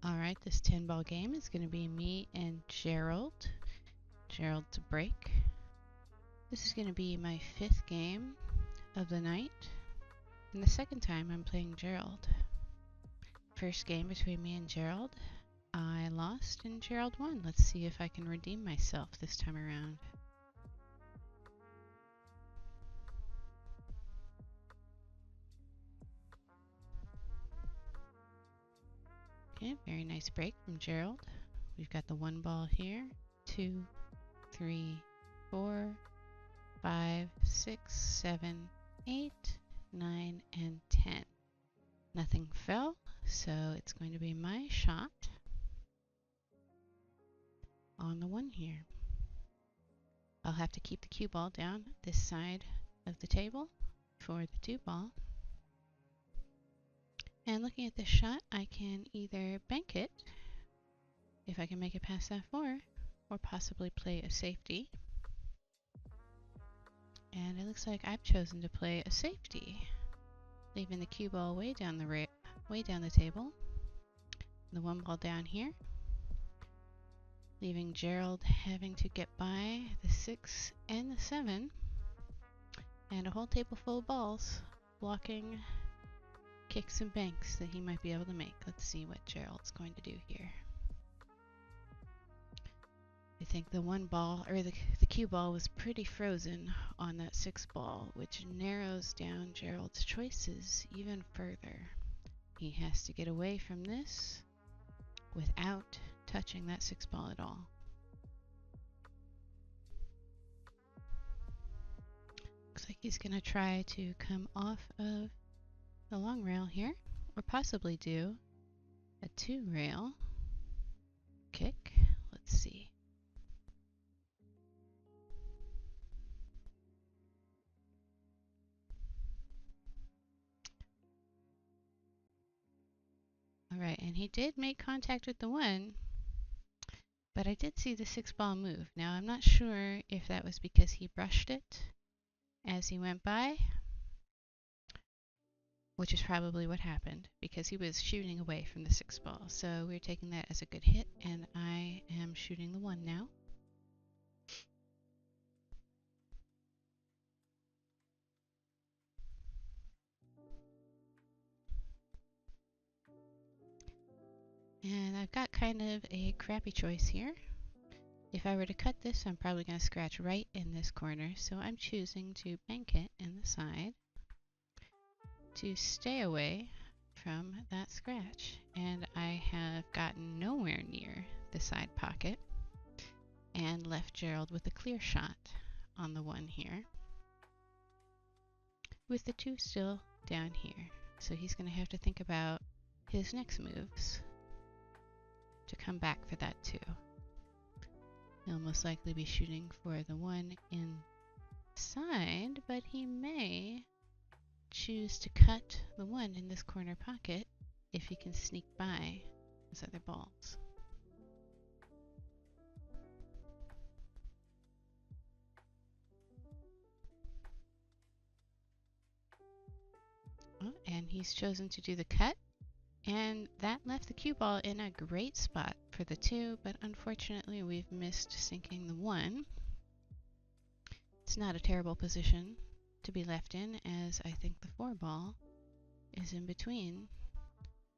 Alright, this 10-ball game is going to be me and Jerald. Jerald to break. This is going to be my 5th game of the night, and the second time I'm playing Jerald. First game between me and Jerald, I lost and Jerald won. Let's see if I can redeem myself this time around. Okay, very nice break from Jerald. We've got the 1 ball here, 2, 3, 4, 5, 6, 7, 8, 9, and 10. Nothing fell, so it's going to be my shot on the 1 here. I'll have to keep the cue ball down this side of the table for the 2 ball. And looking at this shot, I can either bank it, if I can make it past that 4, or possibly play a safety. And it looks like I've chosen to play a safety, leaving the cue ball way down the table. The 1 ball down here, leaving Jerald having to get by the 6 and the 7, and a whole table full of balls blocking kicks and banks that he might be able to make. Let's see what Jerald's going to do here. I think the 1 ball, or the cue ball, was pretty frozen on that 6 ball, which narrows down Jerald's choices even further. He has to get away from this without touching that 6 ball at all. Looks like he's going to try to come off of the long rail here, or possibly do a 2 rail kick. Let's see. Alright, and he did make contact with the 1, but I did see the 6 ball move. Now I'm not sure if that was because he brushed it as he went by, which is probably what happened, because he was shooting away from the 6 ball. So we're taking that as a good hit, and I am shooting the 1 now. And I've got kind of a crappy choice here. If I were to cut this, I'm probably going to scratch right in this corner, so I'm choosing to bank it in the side to stay away from that scratch. And I have gotten nowhere near the side pocket and left Jerald with a clear shot on the 1 here, with the 2 still down here. So he's going to have to think about his next moves to come back for that 2. He'll most likely be shooting for the 1 inside, but he may choose to cut the 1 in this corner pocket if he can sneak by his other balls. Oh, and he's chosen to do the cut, and that left the cue ball in a great spot for the 2, but unfortunately we've missed sinking the 1. It's not a terrible position to be left in, as I think the 4 ball is in between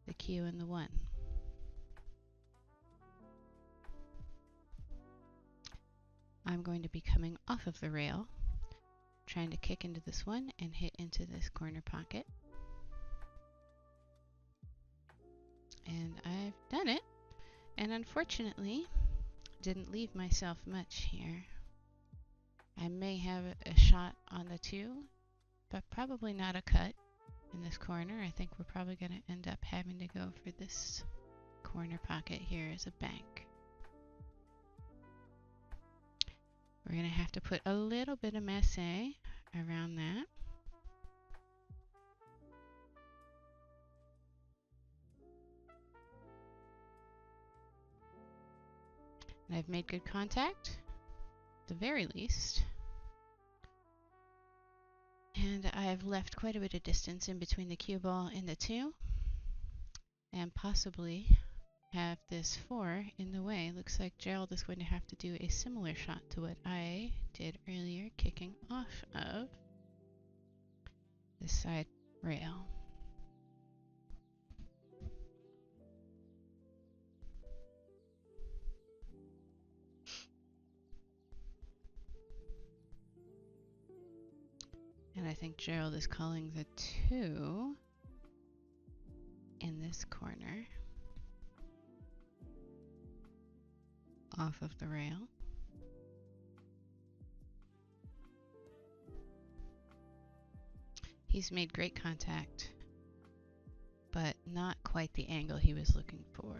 the cue and the 1. I'm going to be coming off of the rail, trying to kick into this 1 and hit into this corner pocket. And I've done it, and unfortunately didn't leave myself much here. I may have a shot on the 2, but probably not a cut in this corner. I think we're probably going to end up having to go for this corner pocket here as a bank. We're going to have to put a little bit of massé around that. And I've made good contact, at the very least. And I've left quite a bit of distance in between the cue ball and the 2, and possibly have this 4 in the way. Looks like Jerald is going to have to do a similar shot to what I did earlier, kicking off of the side rail. And I think Jerald is calling the 2 in this corner off of the rail. He's made great contact, but not quite the angle he was looking for.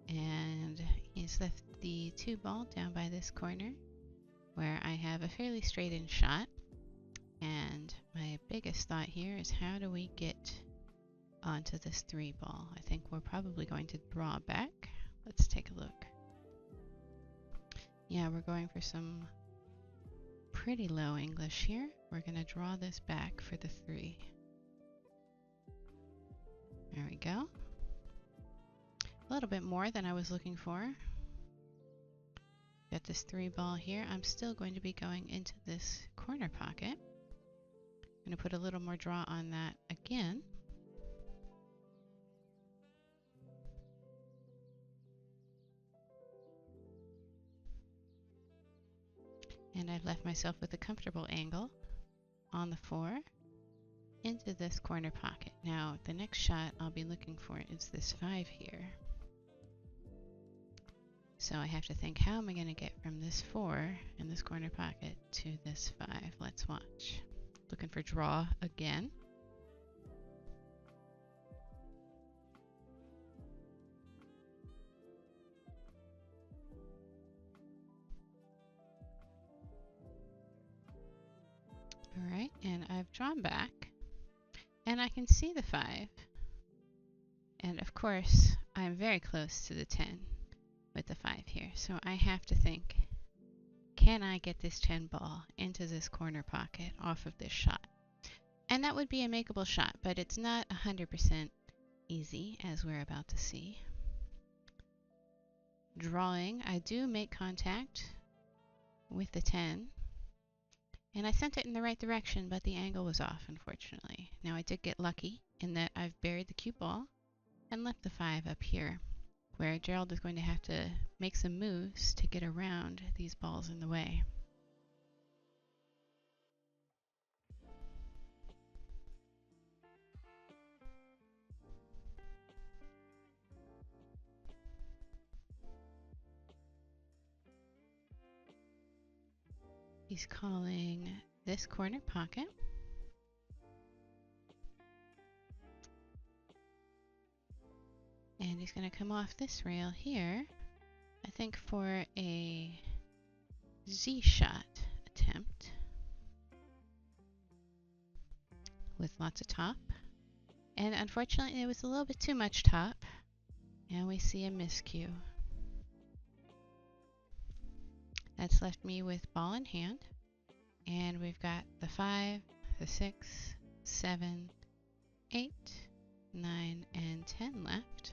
And he's left the 2 ball down by this corner where I have a fairly straight-in shot. And my biggest thought here is, how do we get onto this 3 ball? I think we're probably going to draw back. Let's take a look. Yeah, we're going for some pretty low English here. We're going to draw this back for the 3. There we go. A little bit more than I was looking for. Got this 3 ball here. I'm still going to be going into this corner pocket. I'm going to put a little more draw on that again. And I've left myself with a comfortable angle on the 4 into this corner pocket. Now, the next shot I'll be looking for is this 5 here. So I have to think, how am I going to get from this 4 in this corner pocket to this 5? Let's watch. Looking for draw again. All right, and I've drawn back, and I can see the 5. And of course, I'm very close to the 10 with the 5 here. So I have to think, can I get this 10 ball into this corner pocket off of this shot? And that would be a makeable shot, but it's not 100% easy, as we're about to see. Drawing, I do make contact with the 10, and I sent it in the right direction, but the angle was off, unfortunately. Now I did get lucky in that I've buried the cue ball and left the 5 up here, where Jerald is going to have to make some moves to get around these balls in the way. He's calling this corner pocket. And he's going to come off this rail here, I think, for a Z shot attempt with lots of top. And unfortunately, it was a little bit too much top, and we see a miscue. That's left me with ball in hand, and we've got the 5, the 6, 7, 8, 9, and 10 left.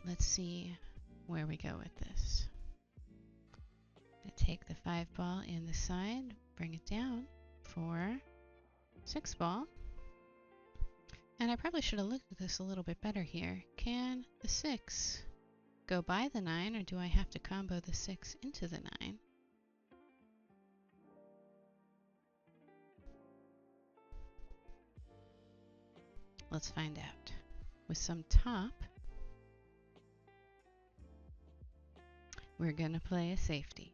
Let's see where we go with this. I take the 5 ball in the side, bring it down for 6 ball. And I probably should have looked at this a little bit better here. Can the 6 go by the 9, or do I have to combo the 6 into the 9? Let's find out. With some top, we're going to play a safety.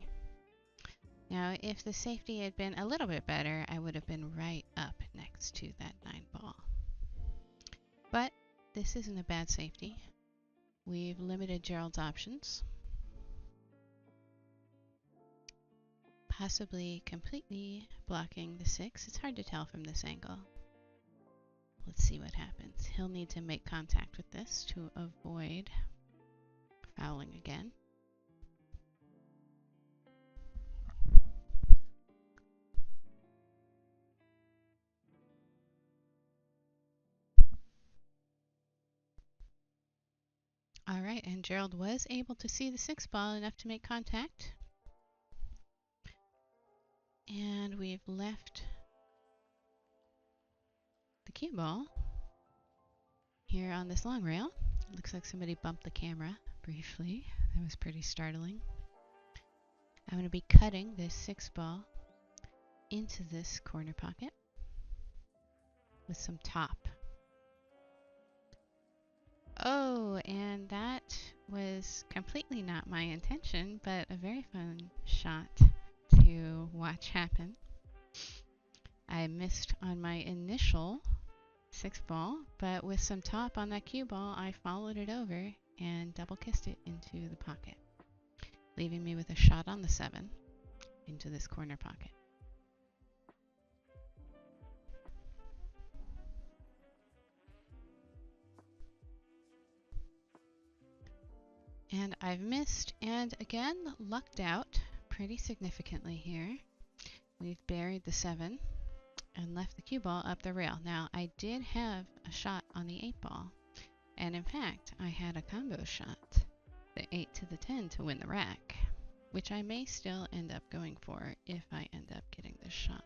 Now, if the safety had been a little bit better, I would have been right up next to that 9 ball. But this isn't a bad safety. We've limited Jerald's options. Possibly completely blocking the 6. It's hard to tell from this angle. Let's see what happens. He'll need to make contact with this to avoid fouling again. All right, and Jerald was able to see the 6 ball enough to make contact. And we've left the cue ball here on this long rail. It looks like somebody bumped the camera briefly. That was pretty startling. I'm going to be cutting this 6 ball into this corner pocket with some top. Oh, and that was completely not my intention, but a very fun shot to watch happen. I missed on my initial 6 ball, but with some top on that cue ball, I followed it over and double kissed it into the pocket, leaving me with a shot on the 7 into this corner pocket. And I've missed and again lucked out pretty significantly here. We've buried the 7 and left the cue ball up the rail. Now, I did have a shot on the 8 ball, and in fact, I had a combo shot, the 8 to the 10 to win the rack, which I may still end up going for if I end up getting this shot.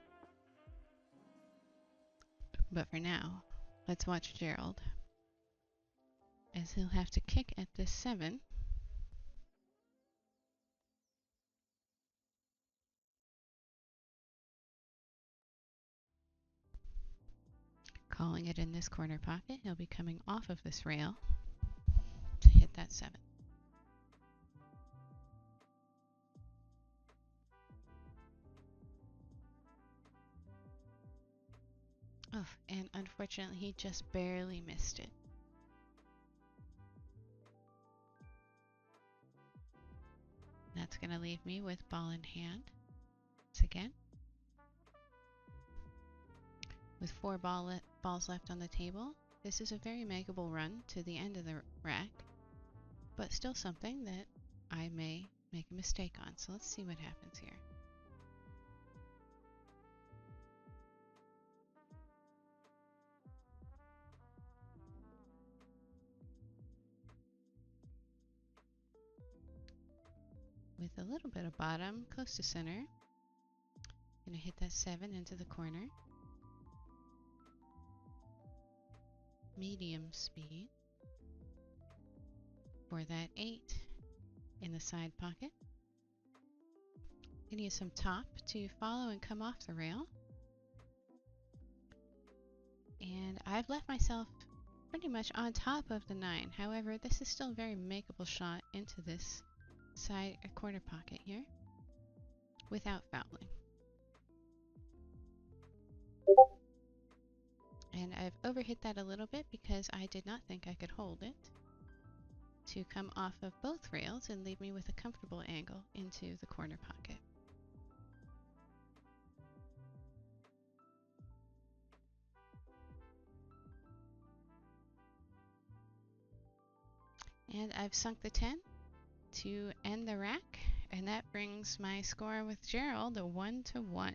But for now, let's watch Jerald, as he'll have to kick at this 7. Calling it in this corner pocket, he'll be coming off of this rail to hit that 7. Oh, and unfortunately he just barely missed it. That's going to leave me with ball in hand once again. With 4 balls left on the table, this is a very makeable run to the end of the rack, but still something that I may make a mistake on. So let's see what happens here. With a little bit of bottom, close to center, gonna hit that 7 into the corner. Medium speed for that 8 in the side pocket. Gonna use some top to follow and come off the rail. And I've left myself pretty much on top of the 9. However, this is still a very makeable shot into this side corner pocket here without fouling. And I've overhit that a little bit because I did not think I could hold it to come off of both rails and leave me with a comfortable angle into the corner pocket. And I've sunk the 10 to end the rack, and that brings my score with Jerald a 1-1.